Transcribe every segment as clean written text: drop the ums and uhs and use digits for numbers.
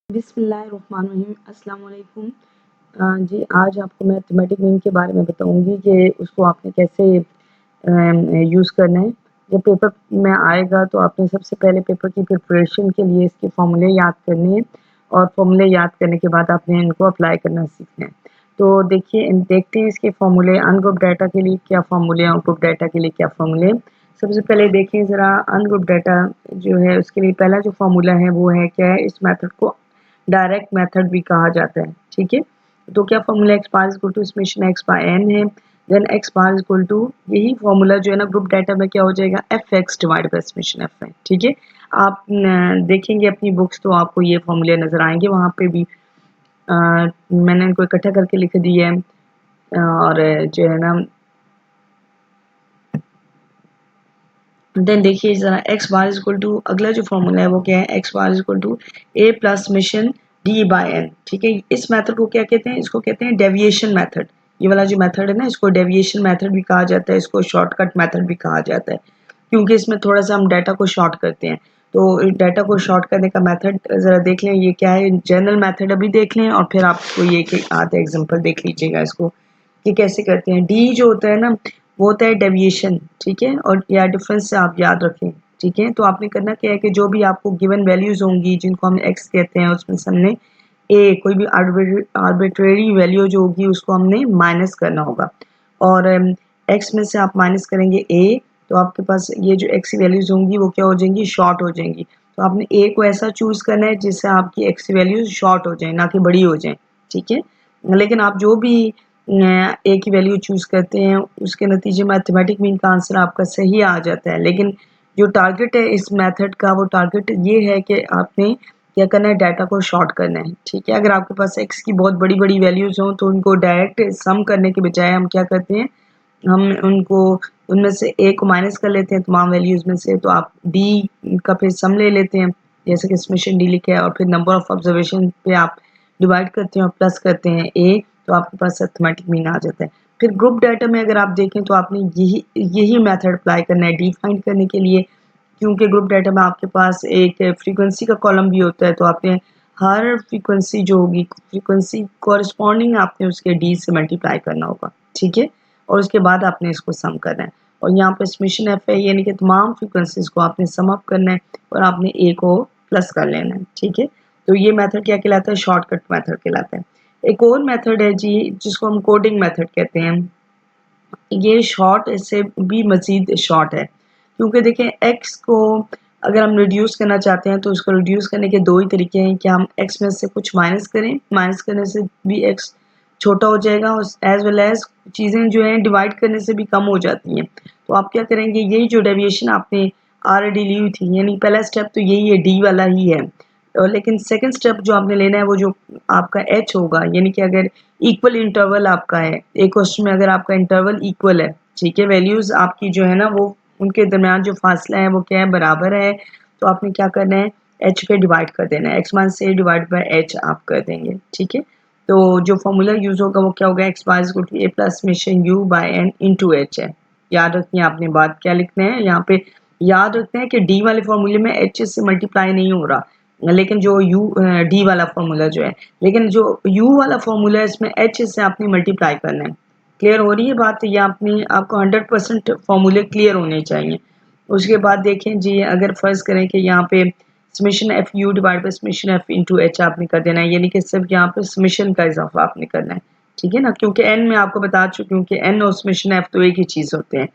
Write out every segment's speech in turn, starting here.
बिस्मिल्लाहिर्रहमानिर्रहीम अस्सलाम वालेकुम। जी आज आपको मैं थीमेटिक मीन के बारे में बताऊंगी कि उसको आपने कैसे यूज़ करना है। जब पेपर में आएगा तो आपने सबसे पहले पेपर की प्रिपरेशन के लिए इसके फॉर्मूले याद करने हैं और फॉर्मूले याद करने के बाद आपने इनको अप्लाई करना सीखना है। तो देखिए देखते हैं इसके फॉर्मूले। अनग्रुप डाटा के लिए क्या फॉर्मूले हैं और ग्रुप डाटा के लिए क्या फॉर्मूले हैं। सबसे पहले देखें ज़रा अनग्रुप डाटा जो है उसके लिए पहला जो फॉर्मूला है वो है क्या है, इस मेथड को डायरेक्ट मेथड भी कहा जाता है। ठीक है, तो क्या formula x bar equal to summation x by N है। Then x bar equal to यही फॉर्मूला जो है ना ग्रुप डाटा में क्या हो जाएगा, f x divide by summation f है। ठीक है, आप देखेंगे अपनी बुक्स तो आपको ये फॉर्मूले नजर आएंगे, वहाँ पे भी मैंने इनको इकट्ठा करके लिख दिया है। और जो है ना देन देखिए जरा एक्स बार इक्वल टू अगला जो फॉर्मूला है वो क्या है, X bar equal to A plus summation D by N. ठीक है, इस मेथड को क्या कहते हैं, इसको कहते हैं डेविएशन मेथड। ये वाला जो मेथड है ना इसको डेविएशन मेथड भी कहा जाता है, इसको शॉर्टकट मेथड भी कहा जाता है, क्योंकि इसमें थोड़ा सा हम डाटा को शॉर्ट करते हैं। तो डाटा को शॉर्ट करने का मेथड ज़रा देख लें, ये क्या है, जनरल मेथड अभी देख लें और फिर आपको ये कि आधा एग्जांपल देख लीजिएगा इसको कि कैसे करते हैं। डी जो होता है ना वो होता है डेविएशन। ठीक है, और या डिफरेंस से आप याद रखें। ठीक है, तो आपने करना क्या है कि जो भी आपको गिवन वैल्यूज होंगी जिनको हम एक्स कहते हैं उसमें से हमने ए कोई भी आर्बिट्रेरी वैल्यू जो होगी उसको हमने माइनस करना होगा। और एक्स में से आप माइनस करेंगे ए, तो आपके पास ये जो एक्स की वैल्यूज होंगी वो क्या हो जाएंगी, शॉर्ट हो जाएंगी। तो आपने ए को ऐसा चूज करना है जिससे आपकी एक्स की वैल्यूज शॉर्ट हो जाए, ना कि बड़ी हो जाए। ठीक है, लेकिन आप जो भी ए की वैल्यू चूज करते हैं उसके नतीजे में अरिथमेटिक मीन का आंसर आपका सही आ जाता है। लेकिन जो टारगेट है इस मेथड का, वो टारगेट ये है कि आपने क्या करना है, डाटा को शॉर्ट करना है। ठीक है, अगर आपके पास एक्स की बहुत बड़ी बड़ी वैल्यूज हों तो उनको डायरेक्ट सम करने के बजाय हम क्या करते हैं, हम उनको उनमें से ए को माइनस कर लेते हैं तमाम वैल्यूज में से, तो आप डी का फिर सम ले लेते हैं जैसे कि समेशन डी लिखे है, और फिर नंबर ऑफ ऑब्जर्वेशन पे आप डिवाइड करते हैं और प्लस करते हैं ए, तो आपके पास अरिथमेटिक मीन आ जाता है। फिर ग्रुप डाटा में अगर आप देखें तो आपने यही मेथड अप्लाई करना है डी फाइंड करने के लिए, क्योंकि ग्रुप डाटा में आपके पास एक फ्रीक्वेंसी का कॉलम भी होता है, तो आपने हर फ्रीक्वेंसी जो होगी फ्रीक्वेंसी कॉरस्पॉन्डिंग आपने उसके डी से मल्टीप्लाई करना होगा। ठीक है, और उसके बाद आपने इसको सम करना है, और यहाँ पे समेशन एफ है यानी कि तमाम फ्रीक्वेंसीज को आपने सम अप करना है और आपने ए को प्लस कर लेना है। ठीक है, तो ये मेथड क्या कहलाता है, शॉर्टकट मेथड कहलाता है। एक और मेथड है जी जिसको हम कोडिंग मेथड कहते हैं। ये शॉर्ट से भी मज़ीद शॉर्ट है, क्योंकि देखें एक्स को अगर हम रिड्यूस करना चाहते हैं तो उसको रिड्यूस करने के दो ही तरीके हैं कि हम एक्स में से कुछ माइनस करें, माइनस करने से भी एक्स छोटा हो जाएगा, और एज वेल एज चीज़ें जो हैं डिवाइड करने से भी कम हो जाती हैं। तो आप क्या करेंगे, यही जो डेविएशन आपने ऑलरेडी ली हुई थी, यानी पहला स्टेप तो यही है, डी वाला ही है। लेकिन सेकंड स्टेप जो आपने लेना है वो जो आपका एच होगा, यानी कि अगर इक्वल इंटरवल आपका है, एक क्वेश्चन में अगर आपका इंटरवल इक्वल है, ठीक है, वैल्यूज आपकी जो है ना वो उनके दरमियान जो फासला है वो क्या है, बराबर है, तो आपने क्या करना है, एच पे डिवाइड कर देना है, x minus A divide by H आप कर देंगे। ठीक है, तो जो फॉर्मूला यूज होगा वो क्या होगा, X bar equal to A plus summation U by N into H है। याद रखिए आपने बात क्या लिखना है यहाँ पे, याद रखते हैं कि डी वाले फॉर्मूले में एच से मल्टीप्लाई नहीं हो रहा, लेकिन जो यू डी वाला फॉर्मूला जो है, लेकिन जो यू वाला फॉर्मूला है इसमें एच से आपने मल्टीप्लाई करना है। क्लियर हो रही है बात, ये आपने आपको 100% फॉर्मूले क्लियर होने चाहिए। उसके बाद देखें जी, अगर फर्ज करें कि यहाँ पे summation F you divide by summation F into H आपने कर देना है, यानी कि सिर्फ यहाँ पे समेशन का इजाफा आपने करना है। ठीक है ना, क्योंकि एन में आपको बता चुकी हूँ कि एन और समेशन एफ तो एक ही चीज़ होते हैं।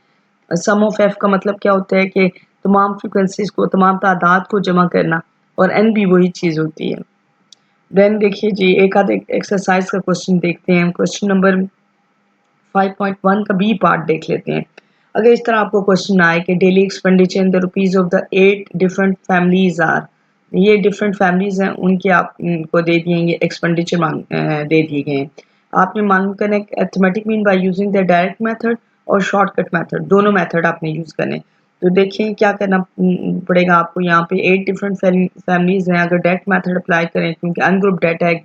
सम ऑफ एफ का मतलब क्या होता है कि तमाम फ्रिक्वेंसीज को, तमाम तादाद को जमा करना, और एन भी वही चीज़ होती है। देन देखिए जी, एक आध एक्सरसाइज का क्वेश्चन देखते हैं। क्वेश्चन नंबर 5.1 का बी पार्ट देख लेते हैं। अगर इस तरह आपको क्वेश्चन आए कि daily expenditure in the rupees of the 8 different families are, ये डिफरेंट फैमिलीज हैं उनके आपको दे दिए, ये एक्सपेंडिचर दे दिए गए हैं। आपने मालूम करना है arithmetic mean by using the direct method और शॉर्टकट मेथड, दोनों मेथड आपने यूज करने। तो देखिए क्या करना पड़ेगा आपको, यहाँ पे 8 डिफरेंट फैमिलीज हैं। अगर डायरेक्ट मेथड अप्लाई करें, क्योंकि अनग्रुप डाटा है,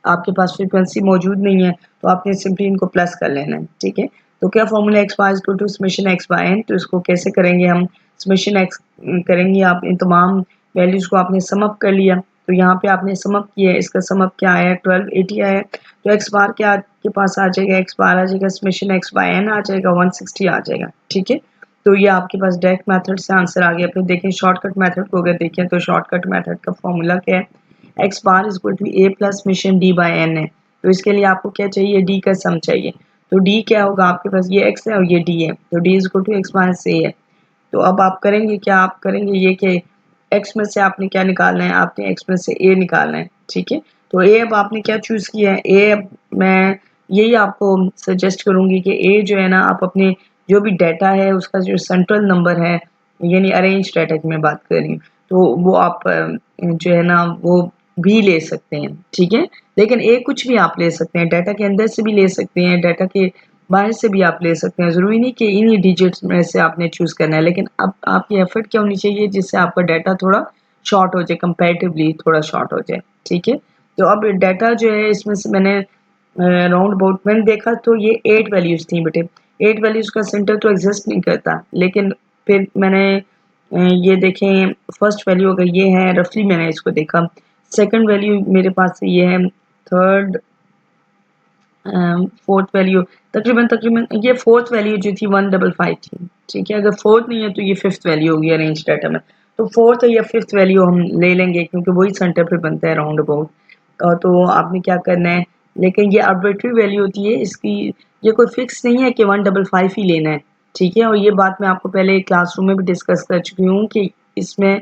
आपके पास फ्रीक्वेंसी मौजूद नहीं है, तो आपने सिंपली इनको प्लस कर लेना है। ठीक है, तो क्या formula x bar equal to summation x by N, तो इसको कैसे करेंगे हम, समेशन एक्स करेंगे, आप इन तमाम वैल्यूज को आपने सम अप कर लिया, तो यहाँ पे आपने सम अप किया है, इसका सम अप क्या आया है 1280 आया है, तो एक्स बार क्या आपके पास आ जाएगा, एक्स बार आ जाएगा समेशन एक्स बाय एन आ जाएगा 160 आ जाएगा। ठीक है, तो ये आपके पास डायरेक्ट मेथड से आंसर आ गया। फिर देखें शॉर्टकट मेथड को अगर देखें तो शॉर्टकट मेथड का फॉर्मूला क्या है, X bar is equal to A plus summation D by N है। तो इसके लिए आपको क्या चाहिए, डी का सम चाहिए। तो डी क्या होगा, आपके पास ये एक्स है और ये डी है, तो D is equal to x minus a है। तो अब आप करेंगे क्या, आप करेंगे ये कि एक्स में से आपने क्या निकालना है, आपने एक्स में से ए निकालना है। ठीक है, तो ए अब आपने क्या चूज़ किया है, ए अब मैं यही आपको सजेस्ट करूंगी कि ए जो है ना, आप अपने जो भी डाटा है उसका जो सेंट्रल नंबर है, यानी अरेंज डाटा की मैं बात कर रही हूँ, तो वो आप जो है ना वो भी ले सकते हैं। ठीक है, लेकिन ए कुछ भी आप ले सकते हैं, डाटा के अंदर से भी ले सकते हैं, डाटा के बाहर से भी आप ले सकते हैं, ज़रूरी नहीं कि इन्हीं डिजिट्स में से आपने चूज़ करना है। लेकिन अब आपकी एफर्ट क्या होनी चाहिए, जिससे आपका डाटा थोड़ा शॉर्ट हो जाए, कंपैरेटिवली थोड़ा शॉर्ट हो जाए। ठीक है, तो अब डाटा जो है इसमें से मैंने राउंड अबाउट मैंने देखा तो ये 8 वैल्यूज़ थी बेटे, 8 वैल्यूज़ का सेंटर तो एग्जिस्ट नहीं करता। लेकिन फिर मैंने ये देखें फर्स्ट वैल्यू अगर ये है, रफली मैंने इसको देखा, सेकंड वैल्यू मेरे पास ये है, थर्ड फोर्थ वैल्यू तकरीबन तकरीबन ये फोर्थ वैल्यू जो थी 155 थी। ठीक है, अगर फोर्थ नहीं है तो ये फिफ्थ वैल्यू होगी अरेंज डाटा में, तो फोर्थ या फिफ्थ वैल्यू हम ले लेंगे क्योंकि वही सेंटर पे बनता है राउंड अबाउट। तो आपने क्या करना है, लेकिन ये आर्बिट्री वैल्यू होती है इसकी, ये कोई फिक्स नहीं है कि 155 ही लेना है। ठीक है, और ये बात मैं आपको पहले क्लासरूम में भी डिस्कस कर चुकी हूँ कि इसमें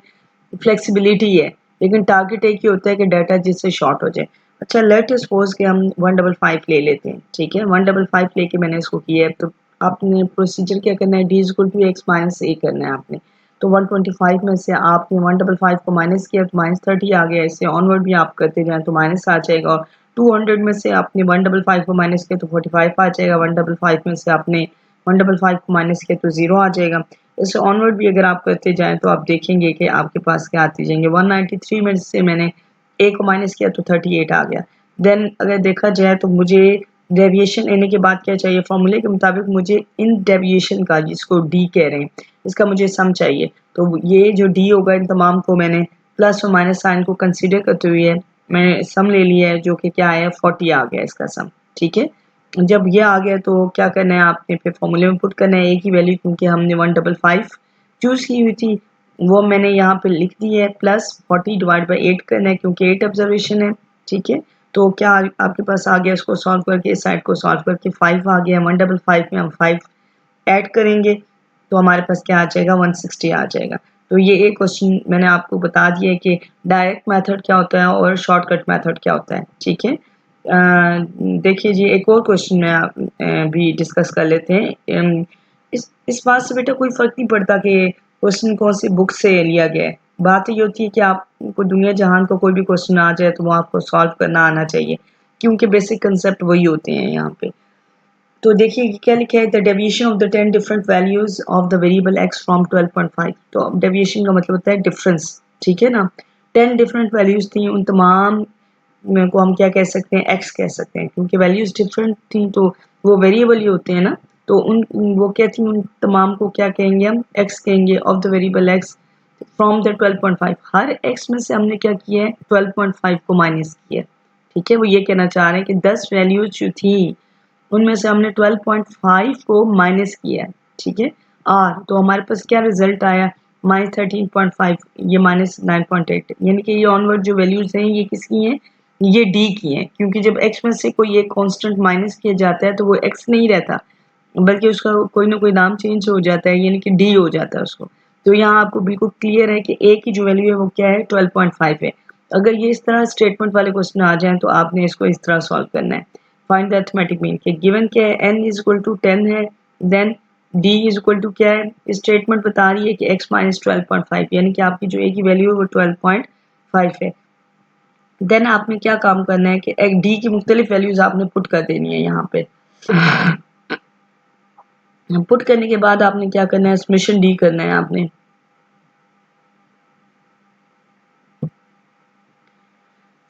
फ्लेक्सिबिलिटी है, लेकिन टारगेट एक ही होता है कि डाटा जिससे शॉर्ट हो जाए। अच्छा लेट सपोज कि हम 155 ले लेते हैं। ठीक है, 155 लेके मैंने इसको किया है, तो आपने प्रोसीजर क्या करना है, D is equal to x minus a करना है आपने। तो 125 में से आपने 155 को माइनस किया तो -30 आ गया, इससे ऑनवर्ड भी आप करते जाएं तो माइनस आ जाएगा। और 200 में से आपने 155 को माइनस किया तो 45 आ जाएगा, 155 में से आपने 155 को माइनस किया तो 0 आ जाएगा। इससे ऑनवर्ड भी अगर आप करते जाएं तो आप देखेंगे कि आपके पास क्या आती जाएंगे। 193 में से मैंने ए को माइनस किया तो 38 आ गया। देन अगर देखा जाए तो मुझे डेविएशन लेने के बाद क्या चाहिए, फॉर्मूले के मुताबिक मुझे इन डेविएशन का, जिसको डी कह रहे हैं, इसका मुझे सम चाहिए। तो ये जो डी होगा इन तमाम को मैंने प्लस और माइनस साइन को कंसीडर करते हुए मैंने सम ले लिया है, जो कि क्या है 40 आ गया इसका सम। ठीक है, जब ये आ गया तो क्या करना है, आपने फिर फॉर्मूले में पुट करना है एक ही वैल्यू, क्योंकि हमने 155 चूज़ की हुई थी वो मैंने यहाँ पे लिख दी है, प्लस 40 डिवाइड बाई 8 करना है क्योंकि 8 ऑब्जर्वेशन है। ठीक है, तो क्या आपके पास आ गया, इसको सॉल्व करके इस साइड को सॉल्व करके 5 आ गया। 155 में हम 5 ऐड करेंगे तो हमारे पास क्या आ जाएगा, 160 आ जाएगा। तो ये एक क्वेश्चन मैंने आपको बता दिया है कि डायरेक्ट मेथड क्या होता है और शॉर्टकट मेथड क्या होता है। ठीक है, देखिए जी एक और क्वेश्चन में भी डिस्कस कर लेते हैं। इस बात से बेटा कोई फ़र्क नहीं पड़ता कि क्वेश्चन कौन सी बुक से लिया गया है। बात ये होती है कि आपको दुनिया जहान का कोई भी क्वेश्चन आ जाए तो वो आपको सॉल्व करना आना चाहिए, क्योंकि बेसिक कंसेप्ट वही होते हैं यहाँ पे। तो देखिए क्या लिखा है, the deviation of the 10 different values of the variable x from 12.5। तो डेविएशन का मतलब होता है डिफरेंस। ठीक है ना, 10 डिफरेंट वैल्यूज थी, उन तमाम को हम क्या कह सकते हैं, एक्स कह सकते हैं, क्योंकि वैल्यूज डिफरेंट थी तो वो वेरिएबल ही होते हैं ना। तो उन वो क्या थी, उन तमाम को क्या कहेंगे हम, एक्स कहेंगे, of the variable x from the 12.5। Her x में से हमने क्या किया है, 12.5 को माइनस किया। ठीक है, वो ये कहना चाह रहे हैं कि 10 वैल्यूज जो थी उनमें से हमने 12.5 को माइनस किया। ठीक है, आर तो हमारे पास क्या रिजल्ट आया, -13.5, ये -9.8, यानी कि ये ऑनवर्ड जो वैल्यूज हैं ये किसकी हैं, ये डी की हैं, क्योंकि जब एक्स में से कोई एक कांस्टेंट माइनस किया जाता है तो वो एक्स नहीं रहता, बल्कि उसका कोई ना कोई नाम चेंज हो जाता है, यानी कि डी हो जाता है उसको। तो यहाँ आपको बिल्कुल क्लियर है कि ए की जो वैल्यू है वो क्या है, 12.5 है। अगर ये इस तरह स्टेटमेंट वाले क्वेश्चन आ जाएं तो आपने इसको इस तरह सॉल्व करना है। फाइंड द अरिथमेटिक मीन, कि गिवन क्या है, n इज इक्वल टू 10 है, then d is equal to क्या है, स्टेटमेंट बता रही है कि x माइनस 12.5, यानी कि आपकी जो a की वैल्यू है वो 12.5 है। देन आपने क्या काम करना है कि d की मुख्तलिफ वैल्यूज आपने पुट कर देनी है यहाँ पे। पुट करने के बाद आपने क्या करना है, समेशन d करना है आपने।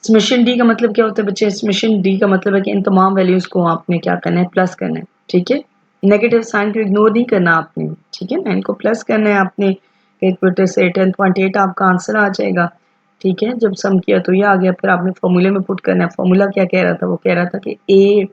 समेशन डी का मतलब क्या होता है बच्चे, समेशन डी का मतलब है कि इन तमाम वैल्यूज को आपने क्या करना है, प्लस करना है। ठीक है, नेगेटिव साइन को इग्नोर नहीं करना आपने। ठीक है ना, इनको प्लस करना है आपने, कैलकुलेटर से 10.8 आपका आंसर आ जाएगा। ठीक है, जब सम किया तो ये आ गया, फिर आपने फॉर्मूले में पुट करना है। फॉर्मूला क्या कह रहा था, वो कह रहा था कि ए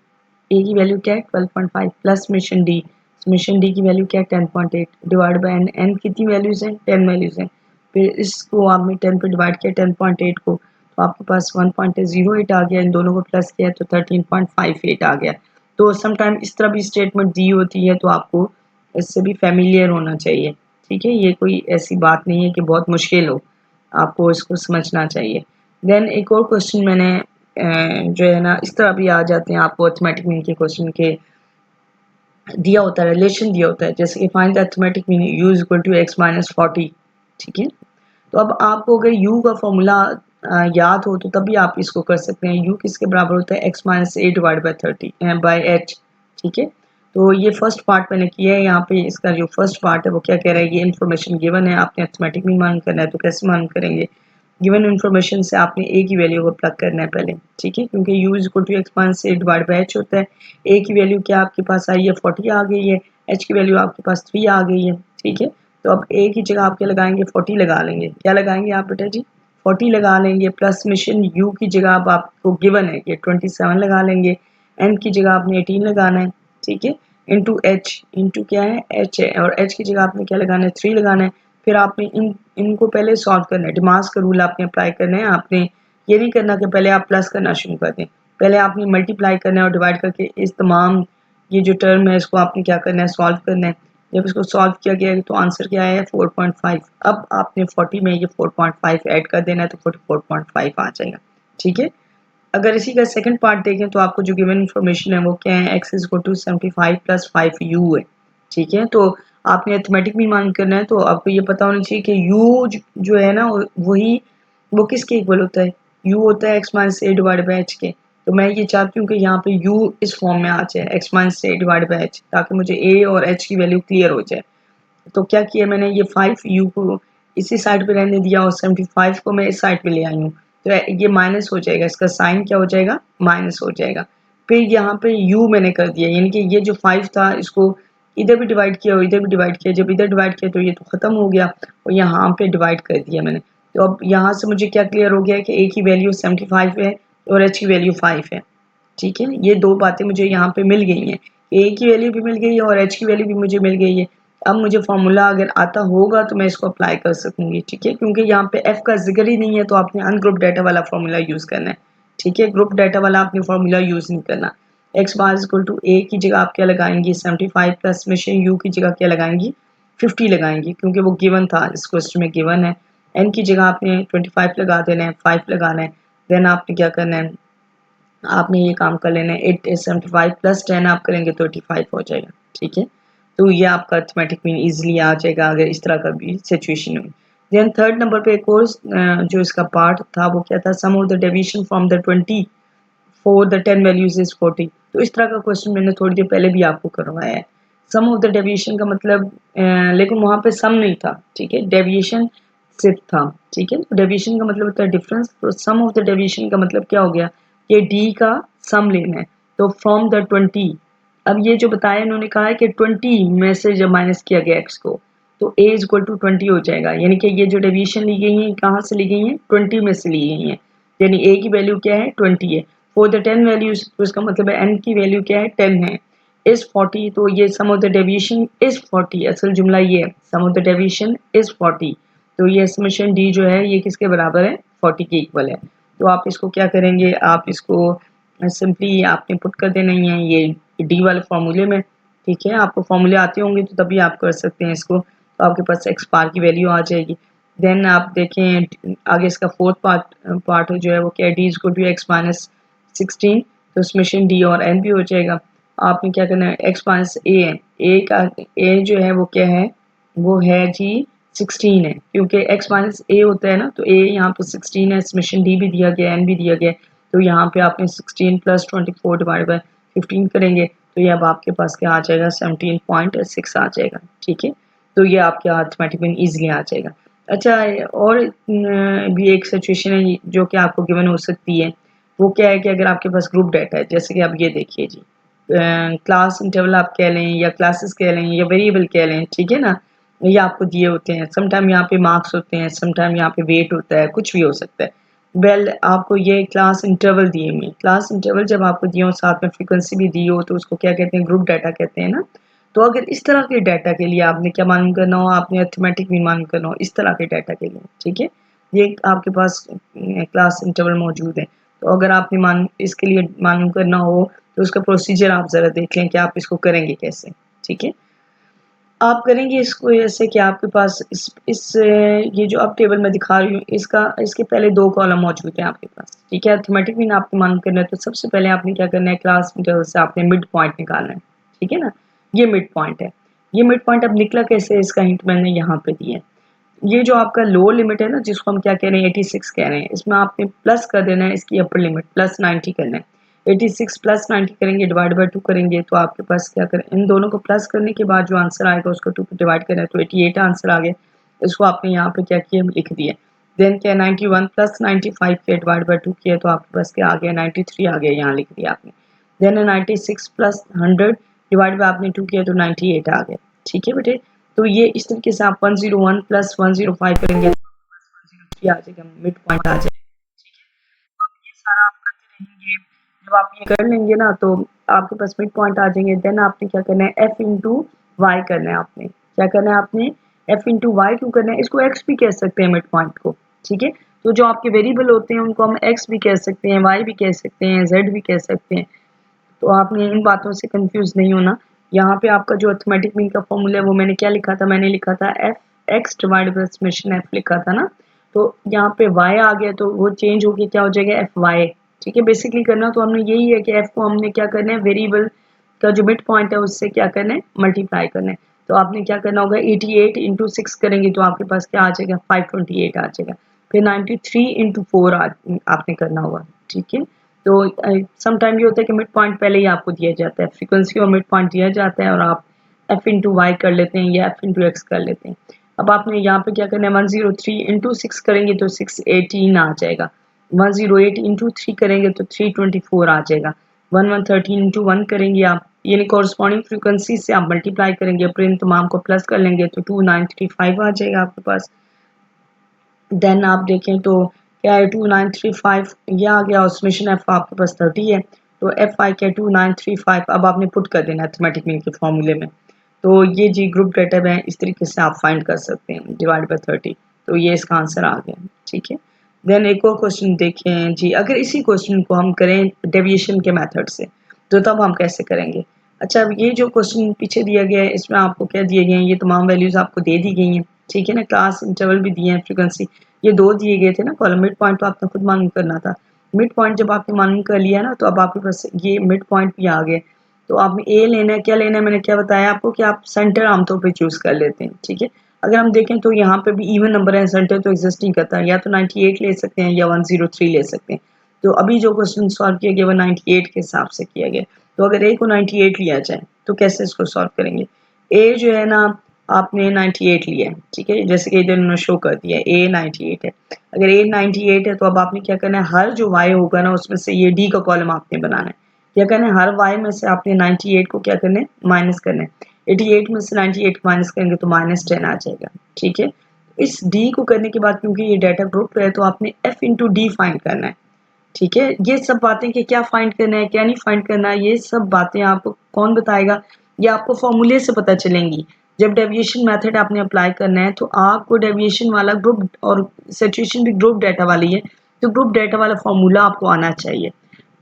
की वैल्यू क्या है 12.5 प्लस समेशन डी की वैल्यू क्या है 10.8 डिवाइड बाय एन, एन कितनी वैल्यूज हैं 10 वैल्यूज हैं, फिर इसको आपने 10 पे डिवाइड किया 10.8 को, तो आपके पास 1.08 आ गया, इन दोनों को प्लस किया तो 13.58 आ गया। तो समटाइम इस तरह भी स्टेटमेंट दी होती है, तो आपको इससे भी फेमिलियर होना चाहिए। ठीक है, ये कोई ऐसी बात नहीं है कि बहुत मुश्किल हो, आपको इसको समझना चाहिए। देन एक और क्वेश्चन मैंने जो है ना इस तरह भी आ जाते हैं आपको अर्थमेटिक मीन के क्वेश्चन के, दिया होता है रिलेशन दिया होता है, जैसे कि find the arithmetic mean u is equal to x minus 40। ठीक है, तो अब आपको अगर u का फॉर्मूला याद हो तो तभी आप इसको कर सकते हैं। u किसके बराबर होता है x minus A divide by 30 by H. ठीक है, तो ये फर्स्ट पार्ट मैंने किया है। यहाँ पे इसका जो फर्स्ट पार्ट है वो क्या कह रहा है, ये इन्फॉर्मेशन गिवन है, आपने अर्थमेटिक मीन मालूम करना है, तो कैसे मालूम करेंगे, गिवन इन्फॉर्मेशन से आपने ए की वैल्यू को प्लग करना है पहले। ठीक है, क्योंकि u is equal to x minus A divide by H होता है। ए की वैल्यू क्या आपके पास आई है 40 आ गई है, एच की वैल्यू आपके पास 3 आ गई है। ठीक है, तो अब ए की जगह आप क्या लगाएंगे 40 लगा लेंगे। क्या लगाएंगे आप बेटा जी 40 लगा लेंगे, प्लस मिशन u की जगह अब आपको गिवन है कि 27 लगा लेंगे, n की जगह आपने 18 लगाना है। ठीक है, इंटू एच, इंटू क्या है h है, और h की जगह आपने क्या लगाना है 3 लगाना है। फिर आपने इनको पहले सॉल्व करना है, डिमास का रूल आपने अप्लाई करना है। आपने ये नहीं करना कि पहले आप प्लस करना शुरू कर दें, पहले आपने मल्टीप्लाई करना है और डिवाइड करके इस तमाम ये जो टर्म है इसको आपने क्या करना है सॉल्व करना है। जब इसको सॉल्व किया गया तो आंसर क्या आया 4.5। अब आपने 40 में ये 4.5 ऐड कर देना है तो 44.5 आ जाएगा। ठीक है, अगर इसी का सेकंड पार्ट देखें तो आपको जो गिवन इन्फॉर्मेशन है वो क्या है, x is equal to 75 plus 5u है। ठीक है, तो आपने अर्थमेटिक भी मान करना है, तो आपको ये पता होना चाहिए कि u जो है ना वही वो किसके इक्वल होता है, u होता है x minus A divide by H के। तो मैं ये चाहती हूँ कि यहाँ पे u इस फॉर्म में आ जाए x minus A divide by H, ताकि मुझे a और h की वैल्यू क्लियर हो जाए। तो क्या किया मैंने, ये 5u को इसी साइड पे रहने दिया और 75 को मैं इस साइड पे ले आई हूँ, तो ये माइनस हो जाएगा, इसका साइन क्या हो जाएगा माइनस हो जाएगा। फिर यहाँ पे u मैंने कर दिया, यानी कि ये जो 5 था इसको इधर भी डिवाइड किया और इधर भी डिवाइड किया, जब इधर डिवाइड किया तो ये तो खत्म हो गया और यहाँ पे डिवाइड कर दिया मैंने। तो अब यहाँ से मुझे क्या क्लियर हो गया है कि a की वैल्यू 75 है और h की वैल्यू 5 है। ठीक है, ये दो बातें मुझे यहाँ पे मिल गई हैं, a की वैल्यू भी मिल गई है और h की वैल्यू भी मुझे मिल गई है। अब मुझे फार्मूला अगर आता होगा तो मैं इसको अप्लाई कर सकूंगी। ठीक है, क्योंकि यहाँ पे f का जिक्र ही नहीं है तो आपने अनग्रुप डाटा वाला फार्मूला यूज करना है। ठीक है, ग्रुप डाटा वाला आपने फार्मूला यूज नहीं करना। एक्स बार इक्वल टू ए की जगह आप क्या लगाएंगी 75 प्लस में से u की जगह क्या लगाएंगी 50 लगाएंगी, क्योंकि वो गिवन था, इस क्वेश्चन में गिवन है। n की जगह आपने 25 लगा देना है, 5 लगाना है। देन आपने क्या करना है, आपने ये काम कर लेना है 875 प्लस 10 आप करेंगे तो 85 हो जाएगा। ठीक है, तो ये आपका अर्थमेटिक मीन इजीली आ जाएगा अगर इस तरह का भी सिचुएशन हुई। देन थर्ड नंबर पे एक और जो इसका पार्ट था वो क्या था, sum of the deviation from the 20 for the 10 values is 40। तो इस तरह का क्वेश्चन मैंने थोड़ी देर पहले भी आपको करवाया है। सम ऑफ द डेविएशन का मतलब लेकिन वहां पे सम नहीं था। ठीक है, डेविएशन सिर्फ था। ठीक है, डेविएशन का मतलब होता है डिफरेंस, तो सम ऑफ द डेविएशन का मतलब क्या हो गया कि डी का सम लेना है, तो फ्रॉम द 20। अब ये जो बताया इन्होंने कहा है कि 20 में से जब माइनस किया गया x को तो a इज इक्वल टू 20 हो जाएगा, यानी कि ये जो डेविएशन ली गई है कहाँ से ली गई है 20 में से ली गई है, यानी a की वैल्यू क्या है 20 है। फॉर द 10 वैल्यूज तो इसका मतलब है n की वैल्यू क्या है 10 है, इज 40, तो ये सम ऑफ द डेविएशन इज 40, असल जुमला ये है सम ऑफ द डेविएशन इज 40। तो ये समेशन d जो है ये किसके बराबर है 40 के इक्वल है। तो आप इसको क्या करेंगे, आप इसको सिंपली आपने पुट कर देना ही है ये डी वाले फॉर्मूले में। ठीक है, आपको फॉर्मूले आते होंगे तो तभी आप कर सकते हैं इसको, तो आपके पास एक्स बार की वैल्यू आ जाएगी। देन आप देखें आगे इसका फोर्थ पार्ट जो है वो क्या है, D equal to x minus 16, तो समेशन डी और एन भी हो जाएगा। आपने क्या करना है एक्स माइनस ए है, ए का ए जो है वो क्या है वो है जी 16 है, क्योंकि x माइनस ए होता है ना, तो a यहाँ पे 16 है, समेशन d भी दिया गया n भी दिया गया, तो यहाँ पे आपने 16 प्लस 24 डिवाइड बाय 15 करेंगे तो ये अब आपके पास क्या आ जाएगा 17.6 आ जाएगा। ठीक है, तो ये आपके अर्थमेटिक मीन इजीली आ जाएगा। अच्छा, और भी एक सिचुएशन है जो कि आपको गिवन हो सकती है, वो क्या है कि अगर आपके पास ग्रुप डाटा है, जैसे कि आप ये देखिए जी क्लास इंटरवल आप कह लें या क्लासेस कह लें या वेरिएबल कह लें, ठीक है ना, ये आपको दिए होते हैं, समटाइम यहाँ पे मार्क्स होते हैं, समटाइम यहाँ पे वेट होता है, कुछ भी हो सकता है। वेल आपको ये क्लास इंटरवल दिए हुए हैं, क्लास इंटरवल जब आपको दिए हो साथ में फ्रीक्वेंसी भी दी हो तो उसको क्या कहते हैं, ग्रुप डाटा कहते हैं ना। तो अगर इस तरह के डाटा के लिए आपने क्या मालूम करना हो, आपने अरिथमेटिक मीन मालूम करना हो इस तरह के डाटा के लिए, ठीक है, ये आपके पास क्लास इंटरवल मौजूद है। तो अगर आपने इसके लिए मालूम करना हो तो उसका प्रोसीजर आप ज़रा देख लें कि आप इसको करेंगे कैसे, ठीक है। आप करेंगे इसको ऐसे कि आपके पास ये जो आप टेबल में दिखा रही हूँ इसके पहले 2 कॉलम मौजूद हैं आपके पास, ठीक है। अरिथमेटिक मीन आपको मालूम करना है तो सबसे पहले आपने क्या करना है, क्लास इंटरवल से आपने मिड पॉइंट निकालना है, ठीक है ना। ये मिड पॉइंट है, ये मिड पॉइंट अब निकला कैसे, इसका हिंट मैंने यहाँ पे दिया है। ये जो आपका लोअर लिमिट है ना, जिसको हम क्या कह रहे हैं 86 कह रहे हैं, इसमें आपने प्लस कर देना है इसकी अपर लिमिट प्लस 90 करना है। 86 प्लस 90 करेंगे डिवाइड बाय 2 करेंगे तो आपके पास क्या करें, इन दोनों को प्लस करने के बाद जो आंसर आएगा उसको 2 डिवाइड करना है तो 88 आंसर आ गया। इसको आपने यहाँ पे क्या किया, लिख दिया। देन क्या 91 प्लस 95 किया डिवाइड बाय 2 किया तो आपके पास क्या आ गया, 93 आ गया, यहाँ लिख दिया आपने। देन 96 प्लस 100 डिवाइड बाय आपने 2 किया तो 98 आ गया, ठीक है बेटे। तो ये इस तरीके से आप 101 प्लस 105 करेंगे तो 103 आ जाएगा, मिड पॉइंट आ जाएगा। ये सारा आप करते रहेंगे, जब आप ये कर लेंगे ना तो आपके पास मिड पॉइंट आ जाएंगे। देन आपने क्या करना है, एफ इंटू वाई करना है, आपने क्या करना है, आपने एफ इंटू वाई क्यों करना है, इसको एक्स भी कह सकते हैं मिड पॉइंट को, ठीक है। तो जो आपके वेरिएबल होते हैं उनको हम एक्स भी कह सकते हैं, वाई भी कह सकते हैं, जेड भी कह सकते हैं। तो आपने इन बातों से कंफ्यूज नहीं होना। यहाँ पे आपका जो अरिथमेटिक मीन का फॉर्मूला है वो मैंने क्या लिखा था, मैंने लिखा था F x divide by summation F लिखा था ना। तो यहाँ पे y आ गया तो वो चेंज होके क्या हो जाएगा एफ वाई, ठीक है। बेसिकली करना तो हमने यही है कि f को हमने क्या करना है, वेरिएबल का जो मिड पॉइंट है उससे क्या करना है, मल्टीप्लाई करना है। तो आपने क्या करना होगा, 88 इंटू 6 करेंगे तो आपके पास क्या आ जाएगा, 528 आ जाएगा। फिर 93 इंटू 4 आपने करना होगा, ठीक है। तो सम टाइम ये होता है कि मिड पॉइंट पहले ही आपको दिया जाता है, फ्रीक्वेंसी और मिड पॉइंट दिया जाता है और आप एफ इंटू वाई कर लेते हैं या एफ इंटू एक्स कर लेते हैं। अब आपने यहाँ पे क्या करना है, 103 इंटू 6 करेंगे तो 618 आ जाएगा। 108 इंटू 3 करेंगे तो 324 आ जाएगा। 1113 इंटू 1 करेंगे आप, यानी कॉरस्पॉन्डिंग फ्रीक्वेंसी से आप मल्टीप्लाई करेंगे, फिर इन तमाम को प्लस कर लेंगे तो 2935 आ जाएगा आपके पास। देन आप देखें तो क्या है, 2935 ये आ गया और समेशन एफ आपके पास 30 है तो एफ आई क्या 2935 अब आपने पुट कर देना अरिथमेटिक मीन के फॉर्मूले में। तो ये जी ग्रुप डेटा है, इस तरीके से आप फाइंड कर सकते हैं डिवाइड बाय 30। तो ये इसका आंसर आ गया, ठीक है। देन एक और क्वेश्चन देखें जी, अगर इसी क्वेश्चन को हम करें डेविएशन के मेथड से तो तब हम कैसे करेंगे। अच्छा, अब ये जो क्वेश्चन पीछे दिया गया है इसमें आपको क्या दिए गए हैं, ये तमाम वैल्यूज आपको दे दी गई हैं, ठीक है ना। क्लास इंटरवल भी दिए हैं, फ्रीक्वेंसी ये 2 दिए गए थे ना कॉलम। मिड पॉइंट तो आपने खुद मालूम करना था। मिड पॉइंट जब आपने मालूम कर लिया ना तो अब आपके पास ये मिड पॉइंट भी आ गए। तो आपने ए लेना है, क्या लेना है, मैंने क्या बताया आपको कि आप सेंटर आमतौर पे चूज कर लेते हैं, ठीक है। अगर हम देखें तो यहाँ पे भी इवन नंबर है, सेंटर तो एग्जिस्ट नहीं करता, या तो 98 ले सकते हैं या 103 ले सकते हैं। तो अभी जो क्वेश्चन सॉल्व किया गया वो 98 के हिसाब से किया गया। तो अगर ए को 98 लिया जाए तो कैसे इसको सॉल्व करेंगे। ए जो है ना आपने 98 लिया है, ठीक है, जैसे कि इधर उन्होंने शो कर दिया है ए 98 है। अगर ए 98 है तो अब आपने क्या करना है, हर जो वाई होगा ना उसमें से ये डी का कॉलम आपने बनाना है। क्या करना है, हर वाई में से आपने 98 को क्या करना है, माइनस करना है। 88 में से 98 माइनस करेंगे तो -10 आ जाएगा, ठीक है। इस डी को करने के बाद क्योंकि ये डाटा ग्रुप है तो आपने एफ इंटू डी फाइंड करना है, ठीक है। ये सब बातें कि क्या फाइंड करना है क्या नहीं फाइंड करना है ये सब बातें आपको कौन बताएगा, ये आपको फॉर्मूले से पता चलेंगी। जब डेविएशन मेथड आपने अप्लाई करना है तो आपको डेविएशन वाला ग्रुप और सिचुएशन भी ग्रुप डाटा वाली है तो ग्रुप डाटा वाला फॉर्मूला आपको आना चाहिए,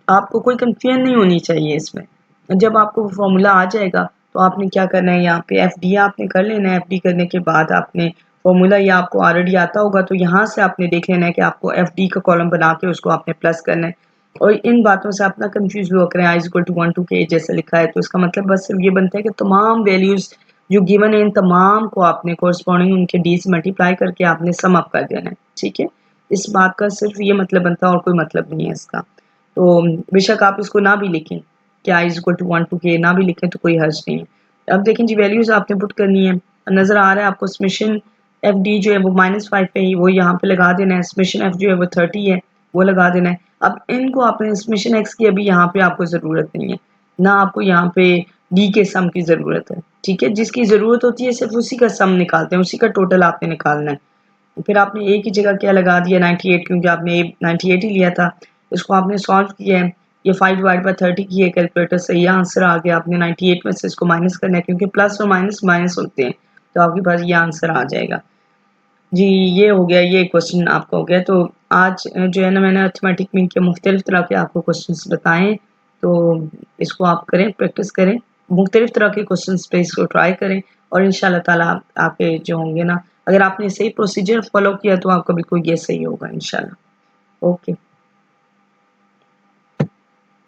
आपको कोई कंफ्यूजन नहीं होनी चाहिए इसमें। जब आपको फॉर्मूला आ जाएगा तो आपने क्या करना है, यहाँ पे एफ डी आपने कर लेना है। एफ डी करने के बाद आपने फॉर्मूला या आपको ऑलरेडी आता होगा तो यहाँ से आपने देख लेना है कि आपको एफ डी का कॉलम बना के उसको आपने प्लस करना है। और इन बातों से अपना कंफ्यूज हुआ करें, आई इक्वल टू 1 2 के जैसे लिखा है तो इसका मतलब बस सिर्फ ये बनता है कि तमाम वैल्यूज जो गिवन है इन तमाम को आपने कोरस्पॉन्डिंग उनके डी से मल्टीप्लाई करके आपने सम अप कर देना है, ठीक है। इस बात का सिर्फ ये मतलब बनता है और कोई मतलब नहीं है इसका। तो बेशक आप इसको ना भी लिखें कि आई इक्वल टू 1 2 के ना भी लिखें तो कोई हर्ज नहीं है। अब देखें जी वैल्यूज आपने पुट करनी है, नजर आ रहा है आपको समेशन एफ डी जो है वो -5 पे ही वो यहाँ पे लगा देना है, समेशन एफ जो है वो 30 है वो लगा देना है। अब इनको आपने समेशन एक्स की अभी यहाँ पे आपको ज़रूरत नहीं है, ना आपको यहाँ पे डी के सम की ज़रूरत है, ठीक है। जिसकी ज़रूरत होती है सिर्फ उसी का सम निकालते हैं, उसी का टोटल आपने निकालना है। तो फिर आपने ए की जगह क्या लगा दिया 98, क्योंकि आपने ए 98 ही लिया था। इसको आपने सॉल्व किया है, ये 5/30 की है कैलकुलेटर से, यह आंसर आ गया। आपने 98 में से इसको माइनस करना है, क्योंकि प्लस और माइनस माइनस होते हैं, तो आपके पास ये आंसर आ जाएगा जी। ये हो गया, ये क्वेश्चन आपका हो गया। तो आज जो है ना, मैंने अर्थमेटिक मीन के मुख्तलिफ तरह के आपको क्वेश्चंस बताएं, तो इसको आप करें, प्रैक्टिस करें, मुख्तलिफ तरह के क्वेश्चंस पे इसको ट्राई करें, और इंशाल्लाह ताला आपके जो होंगे ना, अगर आपने सही प्रोसीजर फॉलो किया तो आपका बिल्कुल ये सही होगा इंशाल्लाह। ओके।